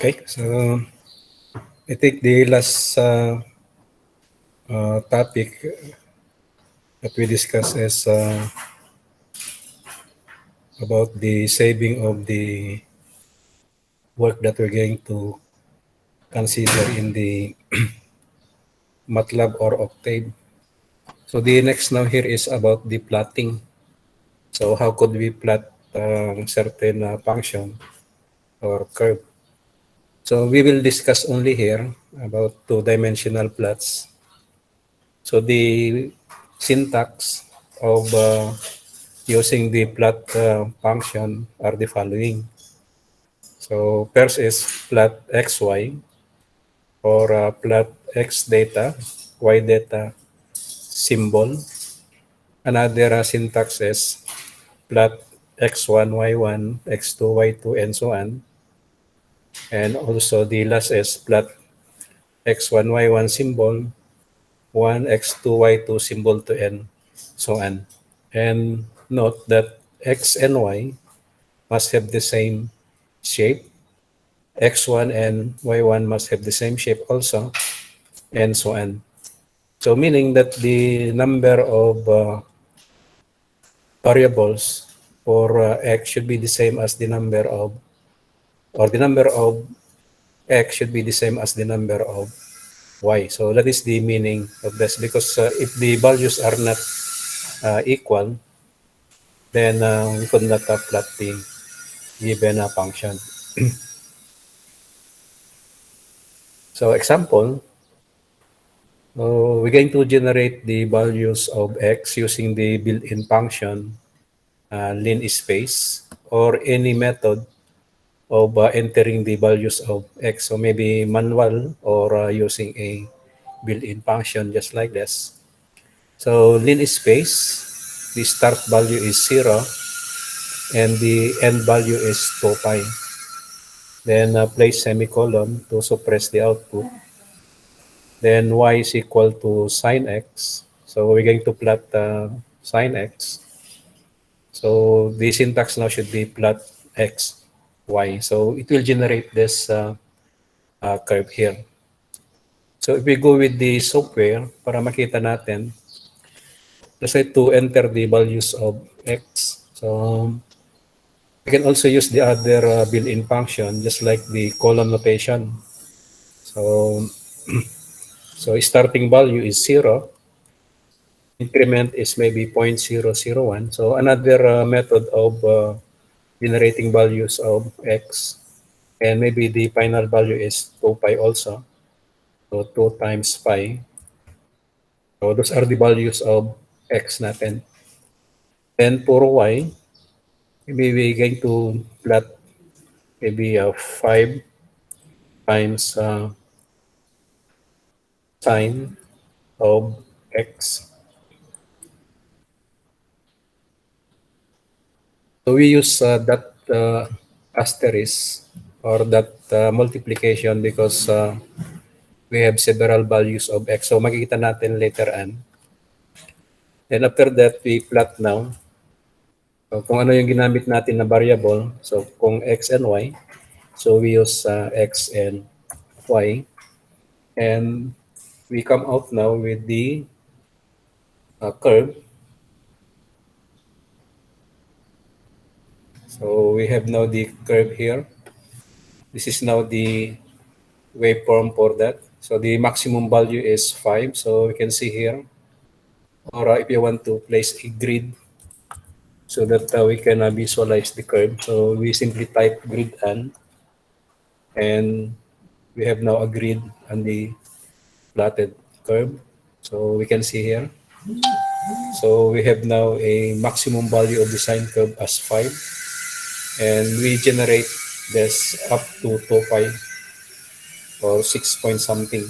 Okay, so I think the last topic that we discussed is about the saving of the work that we're going to consider in the MATLAB or Octave. So the next now here is about the plotting. So how could we plot certain function or curve? So we will discuss only here about two-dimensional plots. So the syntax of using the plot function are the following. So first is plot xy or plot x data, y data symbol. Another syntax is plot x1, y1, x2, y2, and so on. And also the last is plot x1, y1 symbol, 1, x2, y2 symbol to n, so on. And note that x and y must have the same shape. X1 and Y1 must have the same shape also, and so on. So meaning that the number of variables for X should be the same as the number of, or the number of X should be the same as the number of Y. So that is the meaning of this, because if the values are not equal, then we could not plot the given function. So example, we're going to generate the values of X using the built-in function linspace or any method of entering the values of X. So maybe manual or using a built-in function just like this. So linspace, the start value is 0 and the end value is 2 pi. Then place semicolon to suppress the output. Then y is equal to sine x. So we're going to plot sine x. So the syntax now should be plot x, y. So it will generate this curve here. So if we go with the software, para makita natin, let's say to enter the values of x. So we can also use the other built-in function, just like the column notation. So, so starting value is 0. Increment is maybe 0.001. So another method of generating values of x, and maybe the final value is 2 pi also. So 2 times pi. So those are the values of x natin. And for y, maybe we're going to plot maybe 5 times sine of x. So we use that asterisk or that multiplication because we have several values of x. So makikita natin later on. Then after that, we plot now. So kung ano yung ginamit natin na variable. So kung x and y, so we use x and y. And we come out now with the curve. So we have now the curve here. This is now the waveform for that. So the maximum value is 5. So we can see here. Or if you want to place a grid so that we can visualize the curve. So we simply type grid and we have now a grid on the plotted curve. So we can see here. So we have now a maximum value of the sine curve as 5. And we generate this up to 2 pi or 6 point something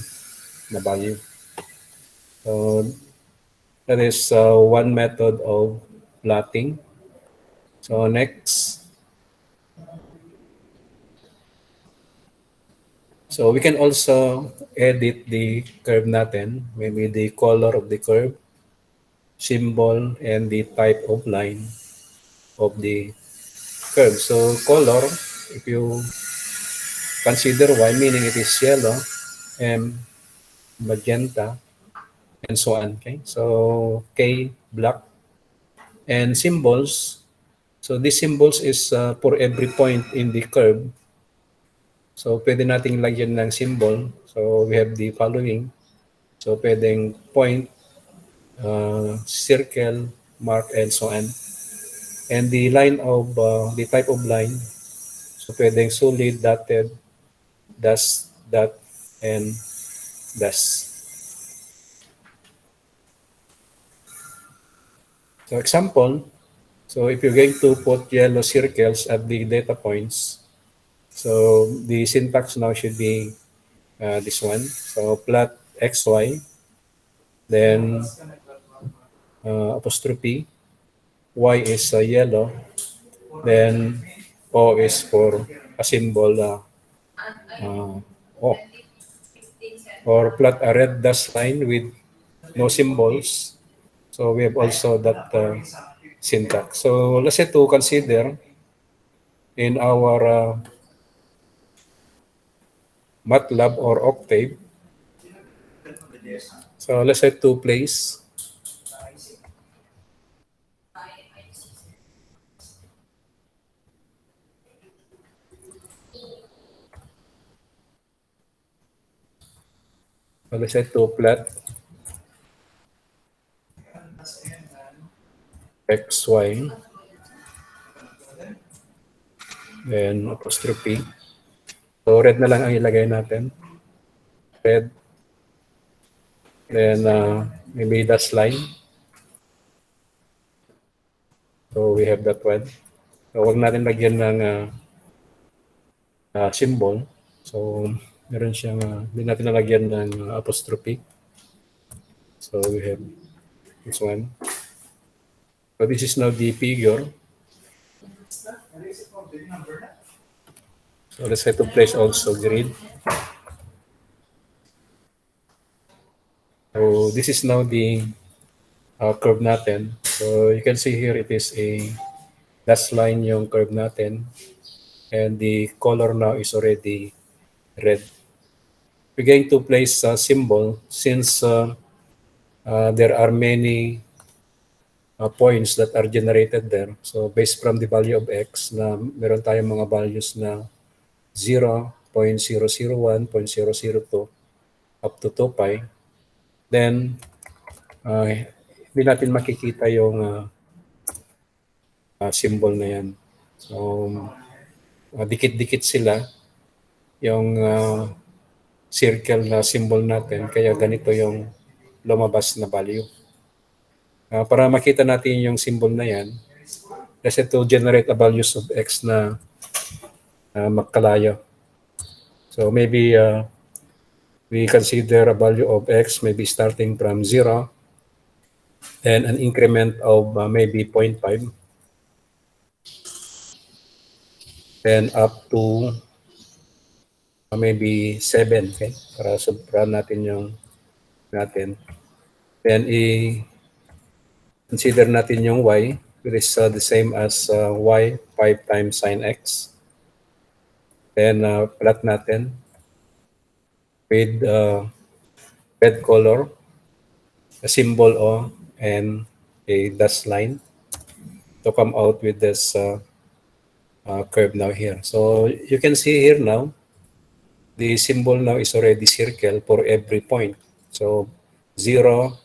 na value. So that is one method of plotting. So next, so we can also edit the curve natin, maybe the color of the curve, symbol, and the type of line of the curve. So color, if you consider Y, meaning it is yellow, M, magenta, and so on. Okay, so K, black, and symbols. So these symbols is for every point in the curve. So pwede nating lagyan ng symbol. So we have the following. So pwedeng point, circle, mark, and so on. And the line of the type of line. So pwedeng solid, dotted, dash, dot, and dash. So example, so if you're going to put yellow circles at the data points, so the syntax now should be this one. So plot xy, then apostrophe, y is yellow, then o is for a symbol o, or plot a red dash line with no symbols. So we have also that syntax. So let's say to consider in our MATLAB or Octave. So let's say to place. So let's say to plot xy, then apostrophe. So red na lang ang ilagay natin. Red. Then maybe dash line. So we have that one. So wag natin lagyan ng symbol. So meron siyang, hindi natin nalagyan ng apostrophe. So we have this one. So this is now the figure. So let's say to place also grid. So this is now the curve natin. So you can see here it is a dash line yung curve natin. And the color now is already red. We're going to place a symbol since there are many points that are generated there. So based from the value of x na meron tayong mga values na 0, 0.001, 0.002 up to 2 pi, then hindi natin makikita yung symbol na yan. So dikit-dikit sila yung circle na symbol natin, kaya ganito yung lumabas na value. Para makita natin yung symbol na yan, let's say to generate a values of x na magkalayo. So maybe we consider a value of x maybe starting from 0 and an increment of maybe 0.5, then up to maybe 7, okay? Para subtract natin yung natin. Then consider natin yung y, which is the same as y 5 times sine x. Then plot natin with red color, a symbol O, and a dash line to come out with this curve now here. So you can see here now, the symbol now is already circle for every point. So 0,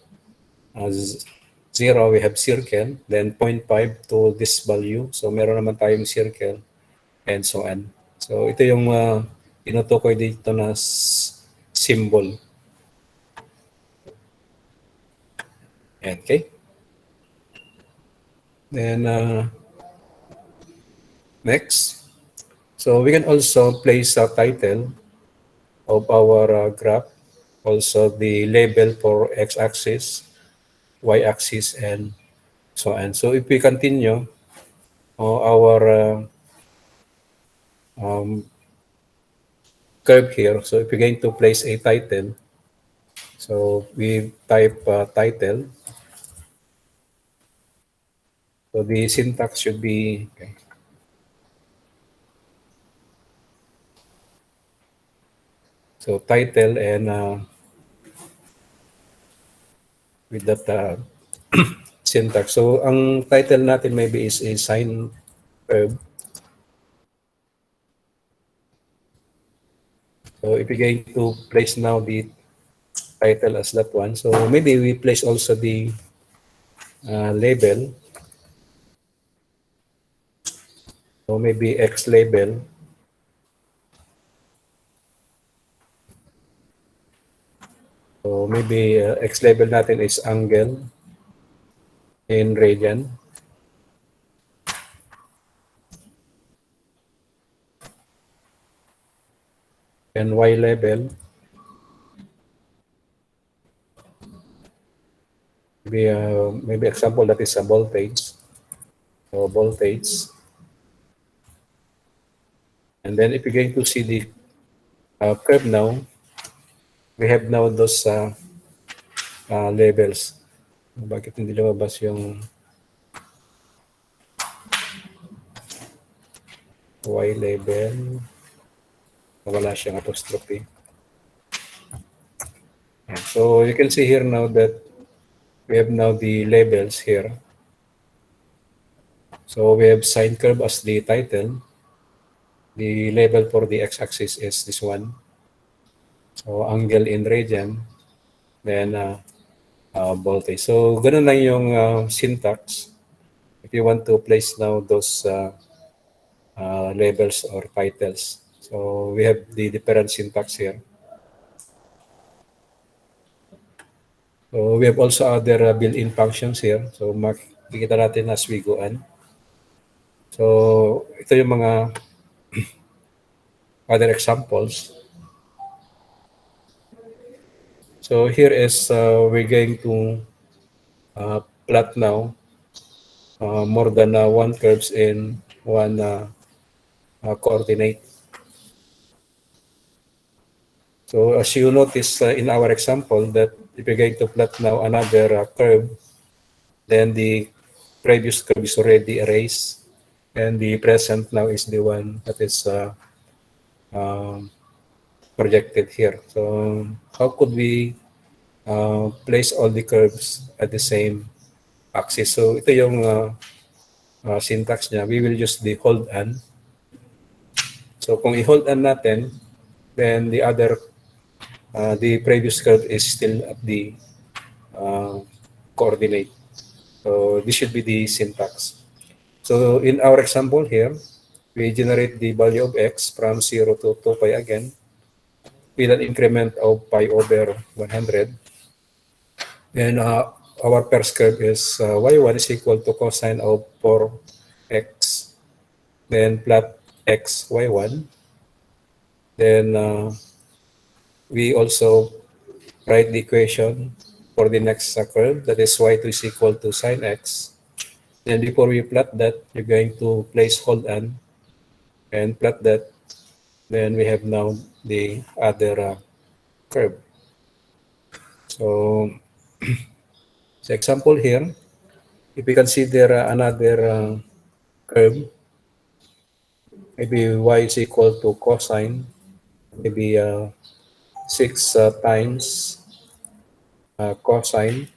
0 we have circle, then 0.5 to this value. So meron naman tayong circle and so on. So ito yung tinutukoy dito na symbol. Okay. Then next, so we can also place a title of our graph, also the label for x-axis, y-axis, and so on. So if we continue our curve here, so if we're going to place a title, so we type title. So the syntax should be, okay. So title and with that syntax. So ang title natin maybe is a sine curve. So if you're going to place now the title as that one, so maybe we place also the label. So maybe X label. So maybe X label natin is angle in radian. And Y label, maybe example that is a voltage. So voltage. And then if you're going to see the curve now, we have now those labels. Bakit hindi lumabas yung Y label? Wala siyang apostrophe. So you can see here now that we have now the labels here. So we have sine curve as the title. The label for the x-axis is this one. So angle in radian. Then voltage. So ganun lang yung syntax. If you want to place now those labels or titles. So we have the different syntax here. So we have also other built-in functions here. So makikita natin as we go on. So ito yung mga other examples. So here is we're going to plot now more than one curves in one coordinate. So as you notice in our example that if you're going to plot now another curve, then the previous curve is already erased and the present now is the one that is projected here. So how could we place all the curves at the same axis? So ito yung syntax niya. We will use the hold on. So kung i-hold on natin, then the previous curve is still at the coordinate. So this should be the syntax. So in our example here, we generate the value of x from 0 to 2 pi again with an increment of pi over 100. And our first curve is y1 is equal to cosine of 4x. Then plot x, y1. Then we also write the equation for the next curve, that is y2 is equal to sine x. Then before we plot that, you're going to place hold on and plot that. Then we have now the other curve. So, so example here, if we consider another curve, maybe y is equal to cosine, maybe 6 times cosine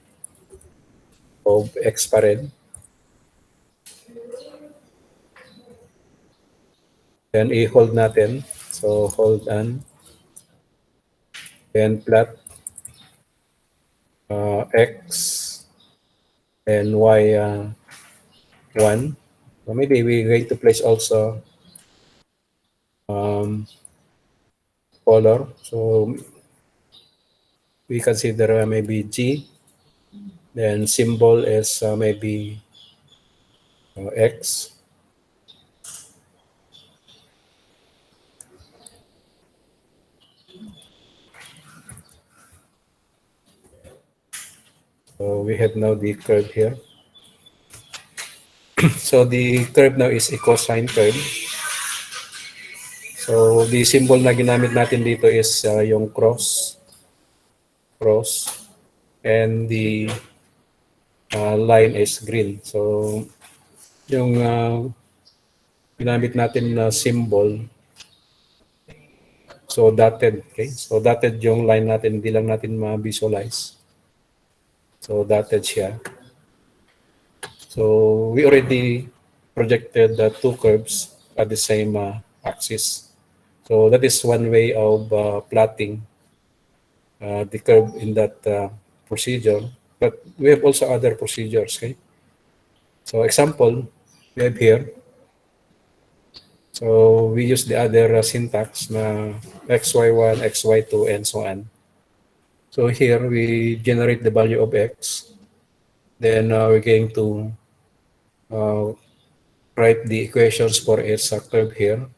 of x pa rin. Then i-hold natin. So hold on. Then plot x and y1. So maybe we're going to place also color. So we consider maybe G. Then symbol is maybe X. So we have now the curve here. So the curve now is a cosine curve. So the symbol na ginamit natin dito is yung cross. And the line is green. So yung ginamit natin na symbol, So dotted, okay? So dotted yung line natin, hindi lang natin ma-visualize. So dotted siya. So we already projected the two curves at the same axis. So that is one way of plotting the curve in that procedure. But we have also other procedures, okay? So example, we have here. So we use the other syntax na xy1, xy2, and so on. So here we generate the value of x. Then we're going to write the equations for its curve here.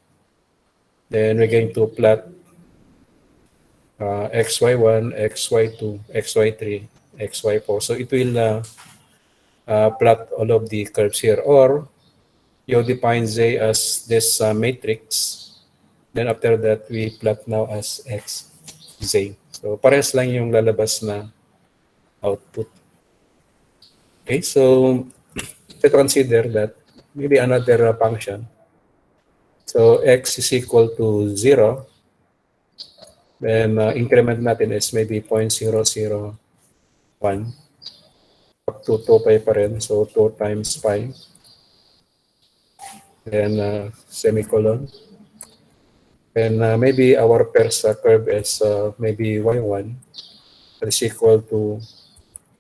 Then we're going to plot xy1, xy2, xy3, xy4. So it will plot all of the curves here. Or you define z as this matrix. Then after that, we plot now as x, z. So parehas lang yung lalabas na output. Okay, so let's consider that maybe another function. So x is equal to 0. Then increment natin is maybe 0.001 up to 2 pi pa rin. So 2 times pi. Then semicolon. And maybe our first curve is maybe y1 that is equal to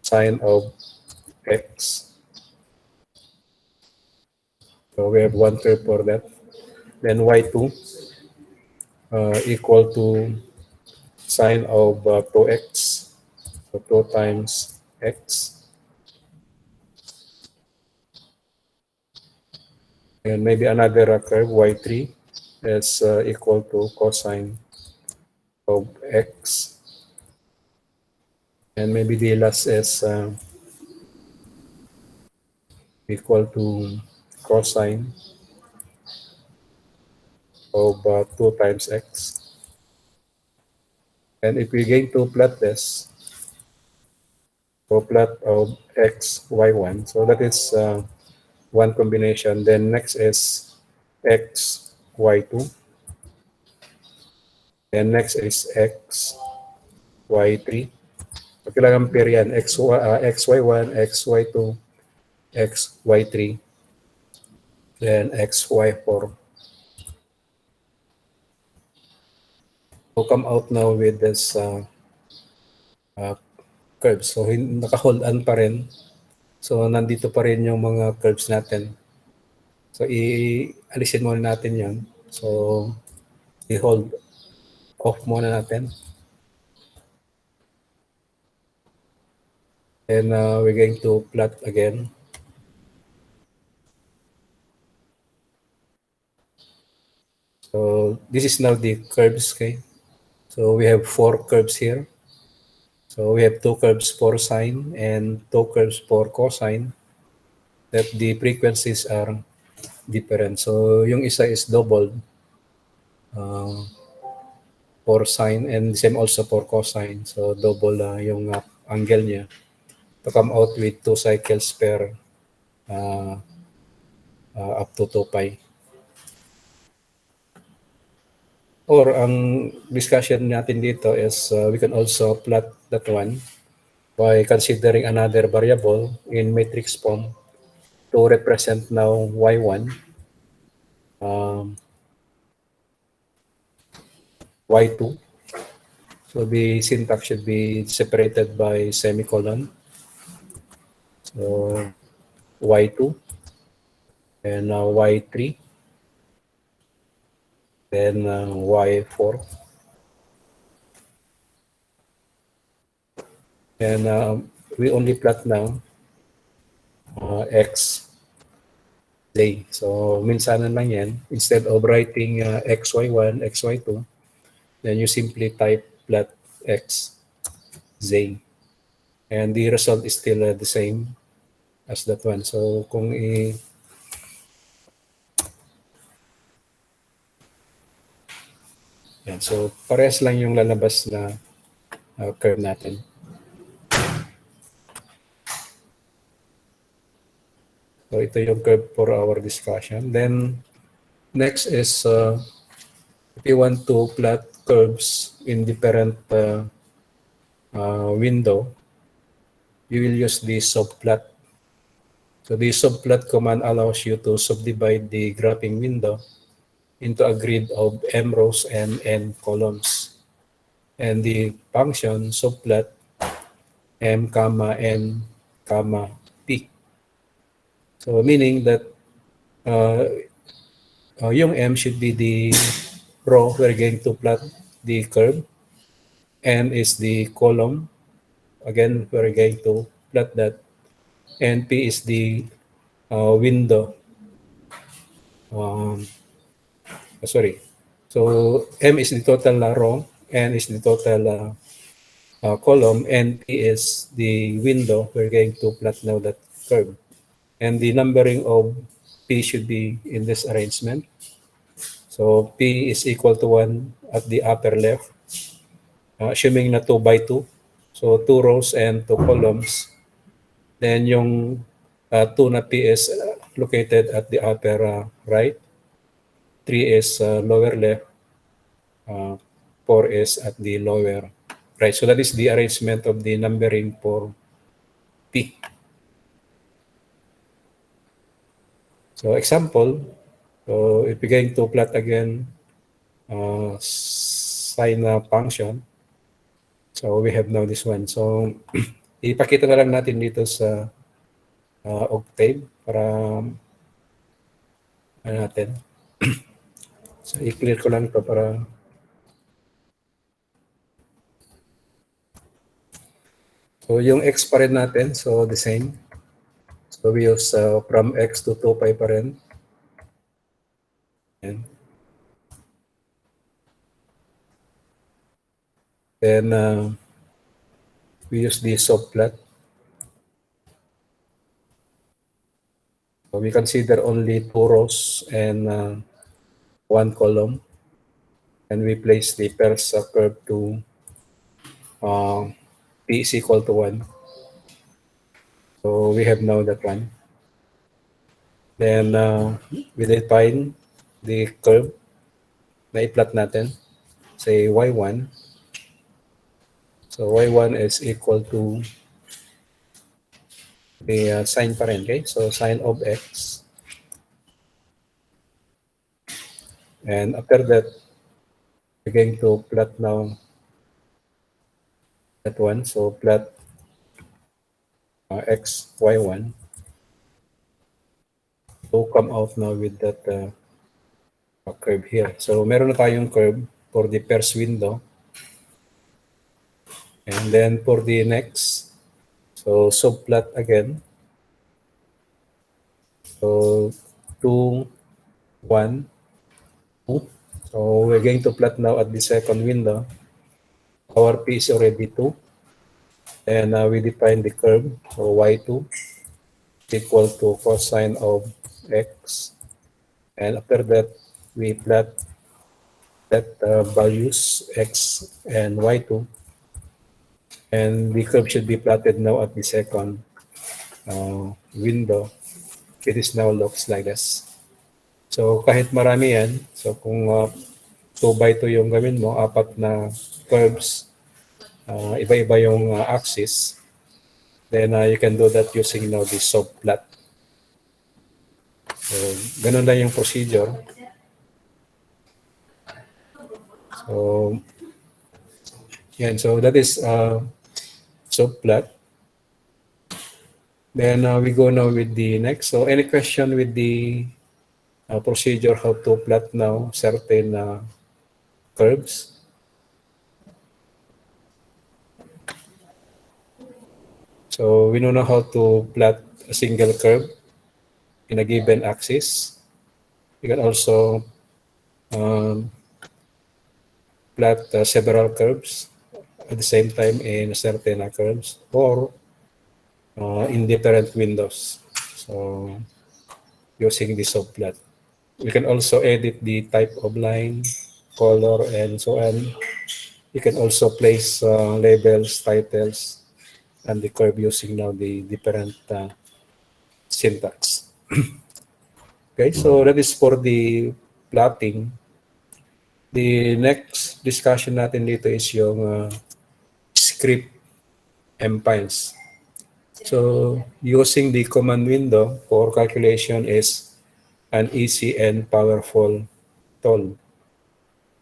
sine of x. So we have one curve for that. Then y2 equal to sine of 2x. So 2 times x. And maybe another curve, y3, is equal to cosine of x. And maybe the last is equal to cosine of 2 times x. And if we're going to plot this, so plot of x, y1, so that is one combination. Then next is x, y2. Then next is x, y3. So kailangan pair yan, xy1, xy2, xy3, then xy4. So come out now with this curves. So naka-hold on pa rin. So nandito pa rin yung mga curves natin. So i-alisin muna natin yan. So i-hold off muna natin. And we're going to plot again. So this is now the curves, okay? So we have 4 curves here. So we have 2 curves for sine and 2 curves for cosine. That the frequencies are different. So yung isa is doubled for sine and same also for cosine. So double yung angle niya to come out with 2 cycles per up to 2 pi. Or ang discussion natin dito is we can also plot that one by considering another variable in matrix form to represent now y1, y2. So the syntax should be separated by semicolon. So y2 and y3, then y4. And we only plot now x, z. So minsanan lang yan. Instead of writing xy1, xy2, then you simply type plot x, z. And the result is still the same as that one. So kung yan. So parehas lang yung lalabas na curve natin. So ito yung curve for our discussion. Then next is if you want to plot curves in different window, you will use the subplot. So the subplot command allows you to subdivide the graphing window into a grid of m rows and n columns. And the function subplot m comma n comma p. So meaning that yung m should be the row we're going to plot the curve. N is the column. Again, we're going to plot that. And P is the window. Sorry. So M is the total row, N is the total column, and P is the window. We're going to plot now that curve. And the numbering of P should be in this arrangement. So P is equal to 1 at the upper left, assuming na 2 by 2. So 2 rows and 2 columns. Then yung 2 na P is located at the upper right. 3 is lower left. 4 is at the lower right. So that is the arrangement of the numbering for P. So example, so if we're going to plot again sine function, so we have now this one. So ipakita na lang natin dito sa Octave para natin. So i-clear ko lang ito para so yung x pa rin natin, so the same. So we use from x to 2 pi pa rin. Yan. Then we use the subplot. So we consider only 2 rows and 1 column. And we place the first curve to p is equal to 1. So we have now that one. Then we define the curve na i-plot natin. Say y1. So y1 is equal to the sine pa rin, okay? So sine of x. And after that, we're going to plot now that one. So plot x, y1 to come out now with that curve here. So meron na tayong curve for the first window. And then for the next, so subplot again. So 2, 1, 2. So we're going to plot now at the second window. Our P is already 2. And we define the curve. So y2 is equal to cosine of x. And after that, we plot that values x and y2. And the curve should be plotted now at the second window. It is now looks like this. So kahit marami yan, so kung 2 by 2 yung gawin mo, 4 na curves, iba-iba yung axis, then you can do that using now the subplot. So ganun lang yung procedure. So yan, so that is subplot. Then we go now with the next. So any question with the procedure how to plot now certain curves? So we know now how to plot a single curve in a given axis. You can also plot several curves at the same time in certain curves or in different windows. So using the subplot. We can also edit the type of line, color, and so on. You can also place labels, titles, and the curve using now the different syntax. Okay, so that is for the plotting. The next discussion natin dito is yung script mpiles. So using the command window for calculation is an easy and powerful tool.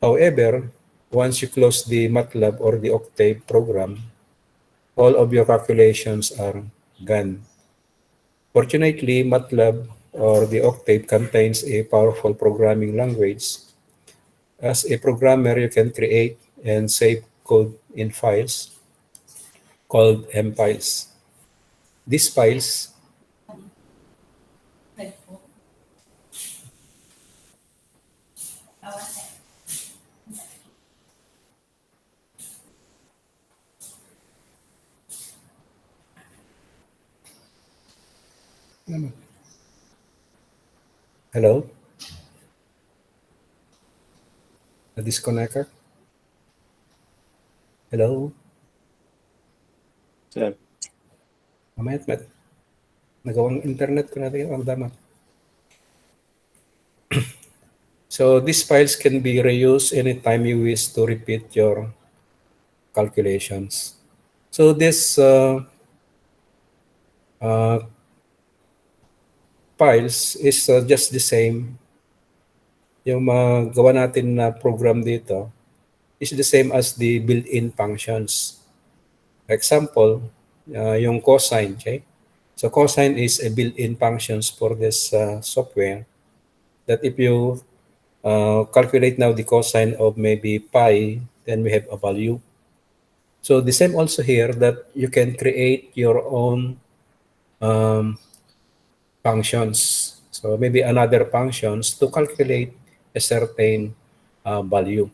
However, once you close the MATLAB or the Octave program, all of your calculations are gone. Fortunately, MATLAB or the Octave contains a powerful programming language. As a programmer, you can create and save code in files called mfiles. These files Hello? Na-disconnect ka? Hello? Sir. Mamayat, nagawang internet ko natin ang dama. So these files can be reused anytime you wish to repeat your calculations. So this files is just the same. Yung magawa natin na program dito is the same as the built-in functions. Example, yung cosine, okay? So cosine is a built-in functions for this software that if you calculate now the cosine of maybe pi, then we have a value. So the same also here that you can create your own functions. So maybe another functions to calculate a certain value.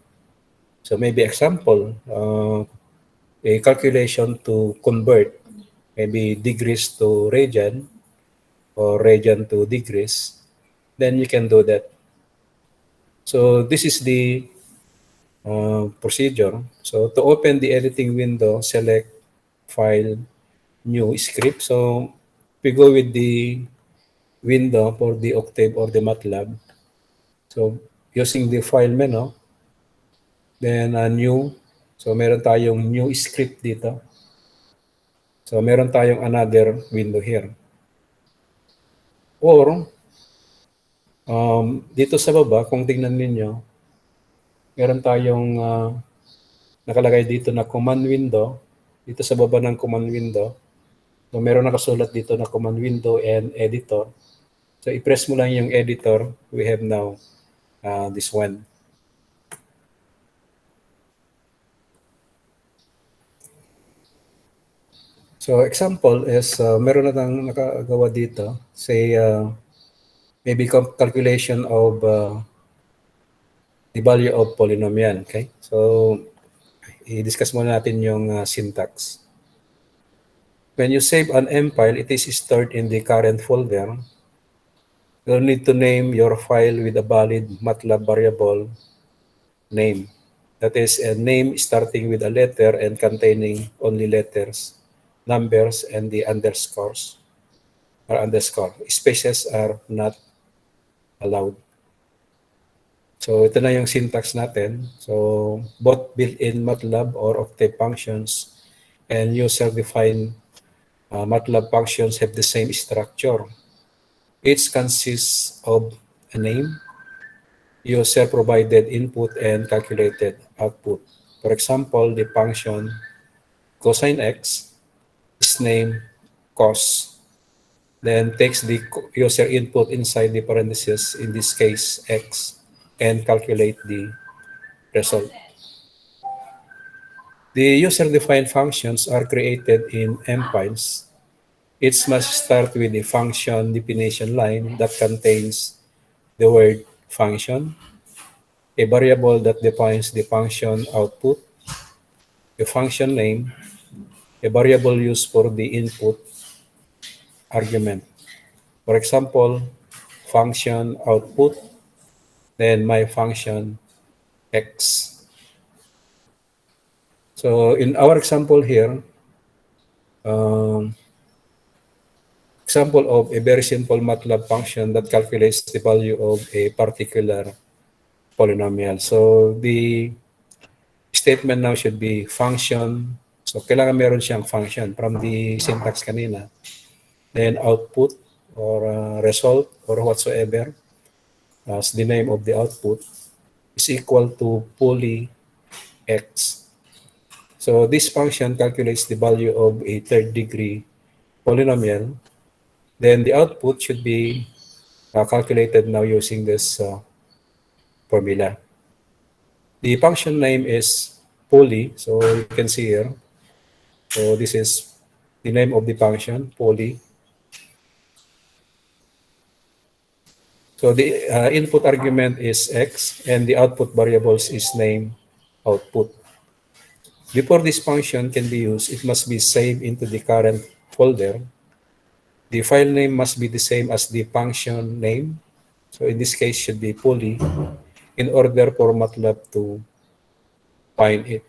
So maybe example, a calculation to convert maybe degrees to radian or radian to degrees, then you can do that. So this is the procedure. So to open the editing window, select File, New Script. So we go with the window for the Octave or the MATLAB. So using the File menu, then New. So meron tayong New Script dito. So meron tayong another window here. Or dito sa baba, kung tingnan ninyo, meron tayong nakalagay dito na command window. Dito sa baba ng command window. So meron nakasulat dito na command window and editor. So i-press mo lang yung editor. We have now this one. So example is meron na tayong nakagawa dito. Say maybe calculation of the value of polynomial. Okay? So i-discuss muna natin yung syntax. When you save an M file, it is stored in the current folder. You'll need to name your file with a valid MATLAB variable name. That is a name starting with a letter and containing only letters, numbers, and the underscores or underscore. Spaces are not allowed. So ito na yung syntax natin. So both built-in MATLAB or Octave functions and user-defined MATLAB functions have the same structure. Each consists of a name, user-provided input, and calculated output. For example, the function cosine x is named cos, then takes the user input inside the parentheses, in this case x, and calculate the result. The user-defined functions are created in mfiles. It must start with a function definition line that contains the word function, a variable that defines the function output, a function name, a variable used for the input argument. For example, function output, then my function x. So in our example here, example of a very simple MATLAB function that calculates the value of a particular polynomial. So the statement now should be function. So kailangan meron siyang function from the syntax kanina. Then output or result or whatsoever as the name of the output is equal to poly x. So this function calculates the value of a third degree polynomial. Then the output should be calculated now using this formula. The function name is poly, so you can see here. So this is the name of the function, poly. So the input argument is x and the output variables is name output. Before this function can be used, it must be saved into the current folder. The file name must be the same as the function name. So in this case, should be poly in order for MATLAB to find it.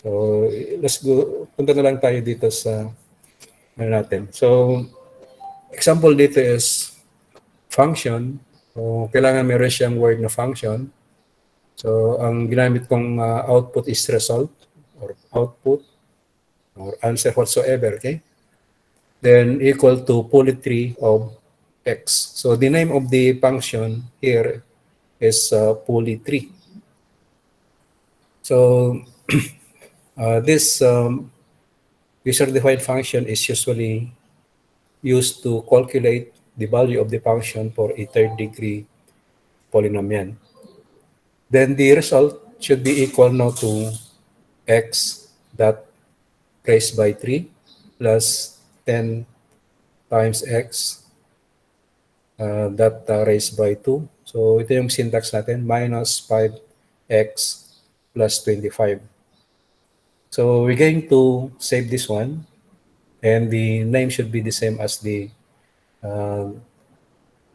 So let's go, punta na lang tayo dito sa natin. So example dito is function. So kailangan meron siyang word na function. So ang ginamit kong output is result or output or answer whatsoever, okay? Then equal to poly3 of x. So the name of the function here is poly3. So this user-defined function is usually used to calculate the value of the function for a third degree polynomial. Then the result should be equal now to x dot raised by 3 plus 10 times x dot raised by 2. So ito yung syntax natin, minus 5x plus 25. So we're going to save this one and the name should be the same as the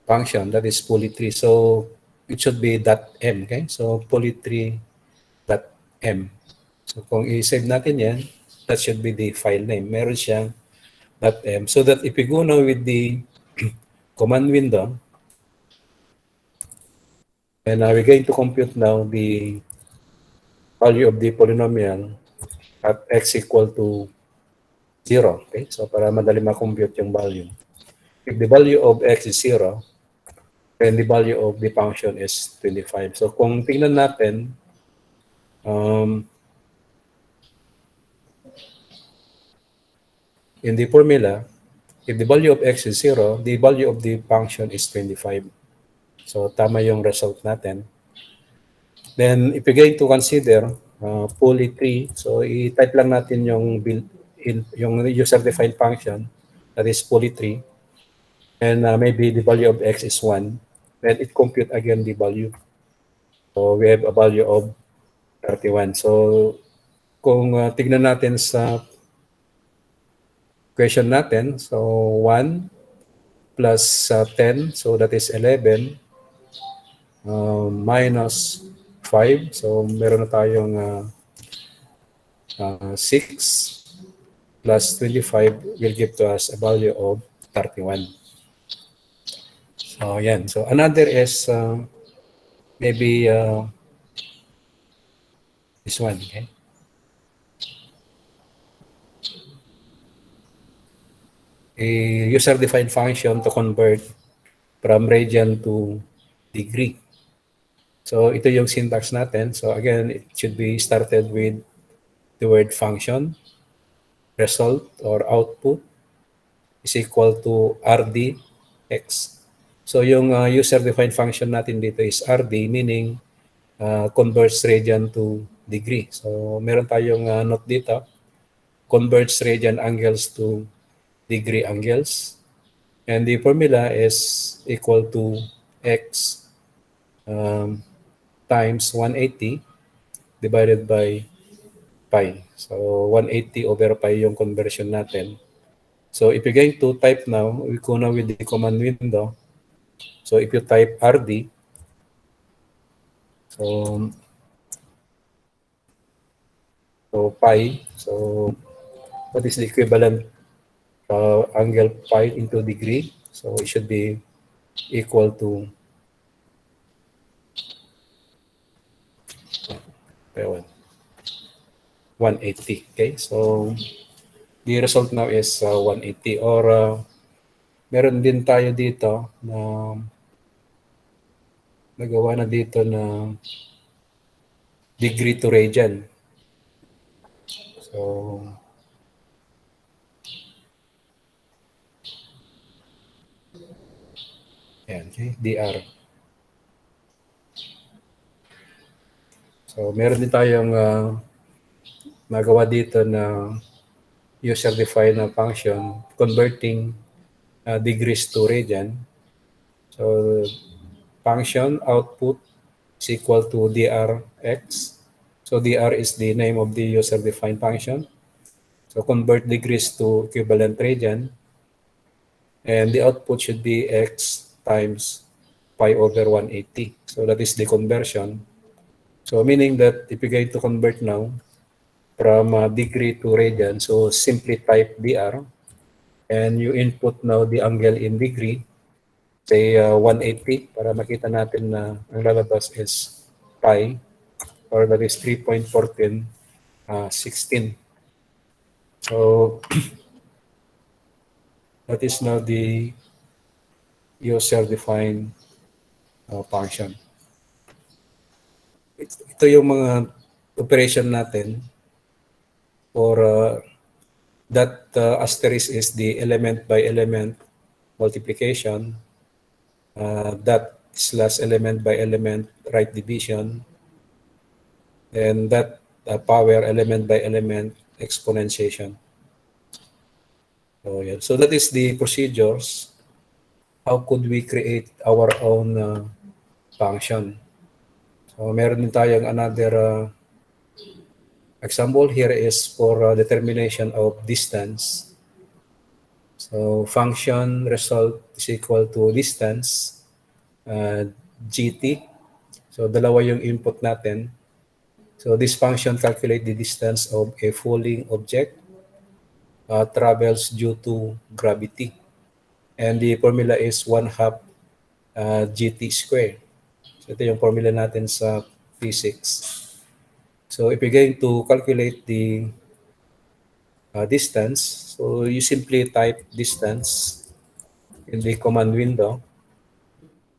function, that is poly3. So it should be .m, okay? So poly3.m. So kung i-save natin yan, that should be the file name. Meron siyang .m. So that if we go now with the command window, and we're going to compute now the value of the polynomial at x equal to 0. Okay? So para madali ma-compute yung value. If the value of x is 0, then the value of the function is 25. So kung tingnan natin, in the formula, if the value of x is 0, the value of the function is 25. So tama yung result natin. Then if you're going to consider poly3, so i-type lang natin yung yung user-defined function, that is poly3, and maybe the value of x is 1, then it compute again the value. So we have a value of 31. So kung tignan natin sa question natin, so 1 plus 10, so that is 11, minus 5, so meron na tayong 6 plus 25 will give to us a value of 31. So yan. So another is maybe this one, okay? A user-defined function to convert from radian to degree. So ito yung syntax natin. So again, it should be started with the word function, result or output is equal to rdx. So yung user-defined function natin dito is rd, meaning converts radian to degree. So meron tayong note dito, converts radian angles to degree angles. And the formula is equal to x times 180 divided by pi. So 180 over pi yung conversion natin. So if you're going to type now, we go now with the command window. So if you type rd, so pi, so what is the equivalent angle pi into degree? So it should be equal to Ewan. 180. Okay, so the result now is 180 or meron din tayo dito na nagawa na dito na degree to radian. So ayan, okay, DR. So meron din tayong nagawa dito na user-defined na function converting degrees to radian. So function output is equal to drx. So dr is the name of the user-defined function. So convert degrees to equivalent radian, and the output should be x times pi over 180. So that is the conversion. So meaning that if you're going to convert now from degree to radian, so simply type dr, and you input now the angle in degree, say 180, para makita natin na ang lalabas is pi, or that is 3.1416. So that is now the user-defined function. Ito yung mga operation natin for that asterisk is the element by element multiplication, that slash element by element right division, and that power element by element exponentiation. So, yeah. So that is the procedures. How could we create our own function? So meron din tayong another example here is for determination of distance. So function result is equal to distance, gt. So dalawa yung input natin. So this function calculate the distance of a falling object travels due to gravity. And the formula is 1/2 gt squared. So ito yung formula natin sa physics. So if you're going to calculate the distance, so you simply type distance in the command window.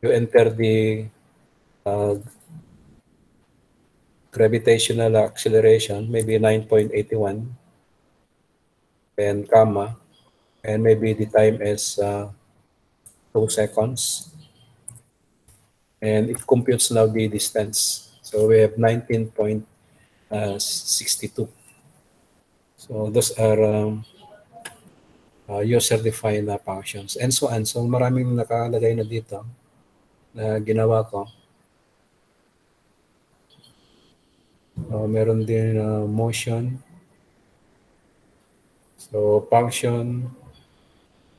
You enter the gravitational acceleration, maybe 9.81, and comma, and maybe the time is 2 seconds. And it computes now the distance. So we have 19.62. So those are user-defined functions and so on. So maraming nakalagay na dito na ginawa ko. Meron din motion. So function.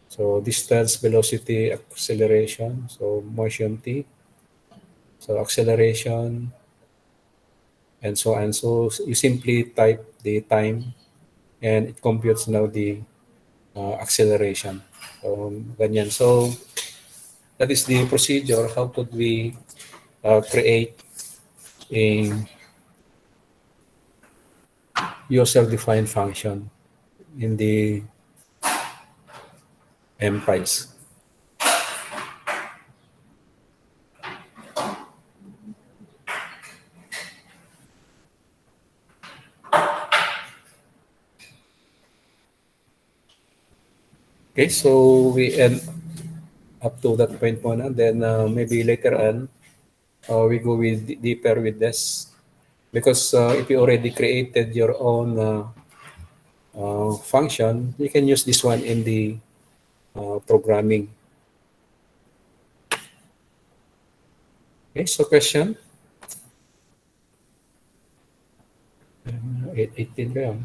So distance, velocity, acceleration. So motion t. So acceleration, and so on. So you simply type the time, and it computes now the acceleration. So ganyan. So that is the procedure. How could we create a user-defined function in the MPICE? Okay, so we end up to that point muna. Then maybe later on, we go with deeper with this. Because if you already created your own function, you can use this one in the programming. Okay, so question? 818 ba yun?